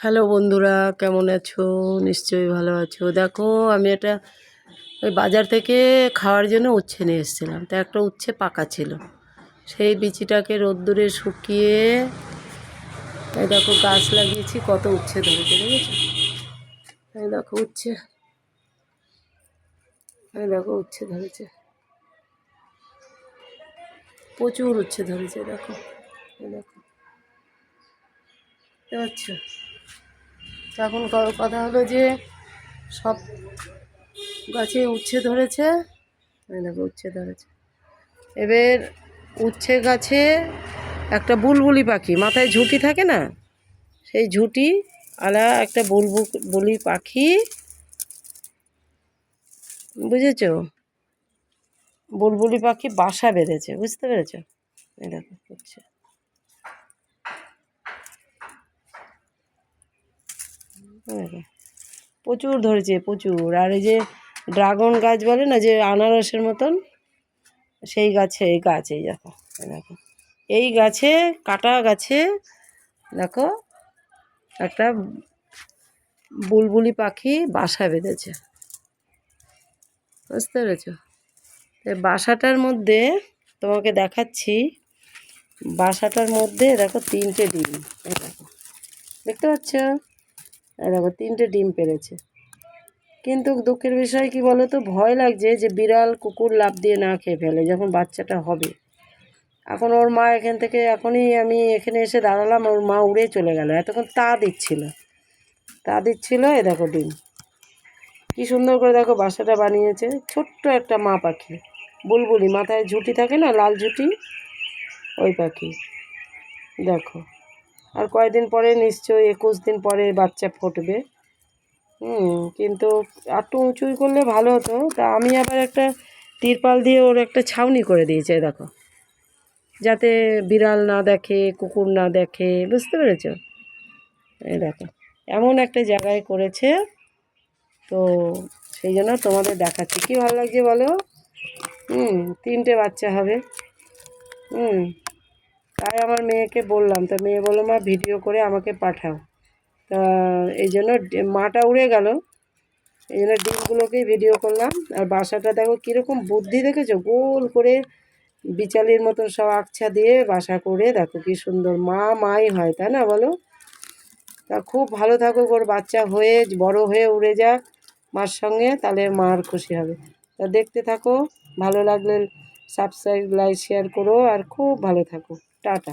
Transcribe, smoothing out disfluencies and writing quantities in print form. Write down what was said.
Hello বন্ধুরা, কেমন আছো? নিশ্চয়ই ভালো আছো। দেখো, আমি ওই বাজার থেকে খাওয়ার জন্য উচ্ছে নিয়ে এসেছিলাম। তো একটা উচ্ছে পাকা ছিল, সেই বিচিটাকে রোদ্দুরে শুকিয়ে এই দেখো গাছ লাগিয়েছি। কত উচ্ছে ধরেছে দেখেছো? এই দেখো উচ্ছে, এই দেখো উচ্ছে ধরেছে, প্রচুর উচ্ছে ধরেছে। দেখো, এই দেখো, বুঝতে পারছো? এখন কথা হলো যে সব গাছে উচ্ছে ধরেছে। এই দেখো উচ্ছে ধরেছে। এবার উচ্ছে গাছে একটা বুলবুলি পাখি, মাথায় ঝুঁটি থাকে না, সেই ঝুঁটি আলা একটা বুলবুলি পাখি, বুঝেছো? বুলবুলি পাখি বাসা বেঁধেছে, বুঝতে পেরেছো? এই দেখো উচ্ছে, দেখো প্রচুর ধরেছে, প্রচুর। আর এই যে ড্রাগন গাছ বলে না, যে আনারসের মতন, সেই গাছে এই গাছ, এই দেখো, এই দেখো এই গাছে, কাটা গাছে দেখো একটা বুলবুলি পাখি বাসা বেঁধেছে, বুঝতে পেরেছো? এই বাসাটার মধ্যে তোমাকে দেখাচ্ছি। বাসাটার মধ্যে দেখো 3টে ডিম, এই দেখো, দেখতে পাচ্ছ? এই দেখো 3টে ডিম পেড়েছে। কিন্তু দুঃখের বিষয় কি বলো তো, ভয় লাগছে যে বিড়াল কুকুর লাফ দিয়ে না খেয়ে ফেলে যখন বাচ্চাটা হবে। এখন ওর মা এখান থেকে, এখনই আমি এখানে এসে দাঁড়ালাম, ওর মা উড়ে চলে গেল। এতক্ষণ তা দিচ্ছিল। এ দেখো ডিম, কি সুন্দর করে দেখো বাসাটা বানিয়েছে। ছোট্ট একটা মা পাখি, বুলবুলি, মাথায় ঝুঁটি থাকে না, লাল ঝুঁটি, ওই পাখি। দেখো, আর কয়েকদিন পরে, নিশ্চয়ই 21 দিন পরে বাচ্চা ফুটবে। কিন্তু একটু উঁচুই করলে ভালো হতো। তা আমি আবার একটা তিরপাল দিয়ে ওর একটা ছাউনি করে দিয়েছি, দেখো, যাতে বিড়াল না দেখে, কুকুর না দেখে, বুঝতে পেরেছ? এই দেখো, এমন একটা জায়গায় করেছে। তো সেই জন্য তোমাদের দেখাচ্ছি, কী ভালো লাগছে বলো? 3টে বাচ্চা হবে। হুম তাই আমার মেয়েকে বললাম, তা মেয়ে বললো মা ভিডিও করে আমাকে পাঠাও। তা এই জন্য মাটা উড়ে গেল, এই জন্য ডিমগুলোকেই ভিডিও করলাম। আর বাসাটা দেখো কীরকম বুদ্ধি, দেখেছো? গোল করে বিচালির মতন সব আকছা দিয়ে বাসা করে, দেখো কী সুন্দর। মাই হয়, তাই না বলো? তা খুব ভালো থাকুক, ওর বাচ্চা হয়ে বড় হয়ে উড়ে যাক মার সঙ্গে, তাহলে মার খুশি হবে। তা দেখতে থাকো, ভালো লাগলে সাবস্ক্রাইব, লাইক, শেয়ার করো, আর খুব ভালো থাকো। টাটা।